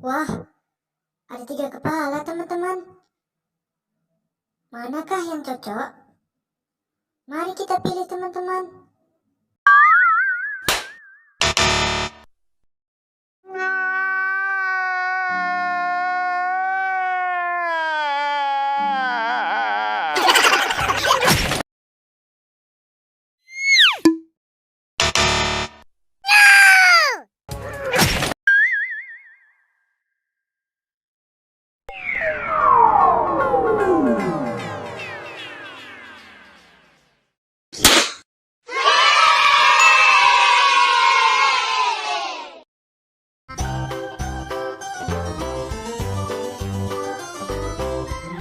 Wah, ada 3 kepala teman-teman. Manakah yang cocok? Mari kita pilih teman-teman.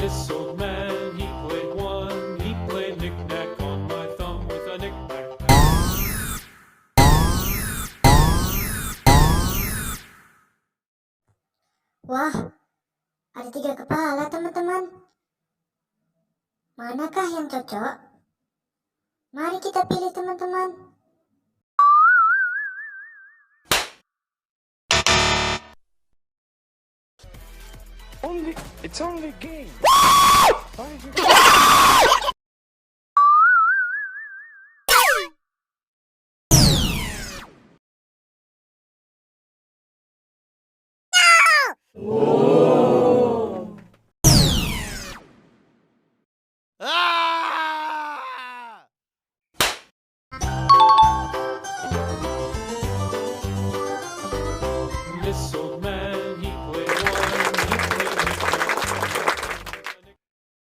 This old man, he played one. He played knick-knack on my thumb with a knick-knack. Wah, ada 3 kepala teman-teman. Manakah yang cocok? Mari kita pilih teman-teman. It's only a game. Oh.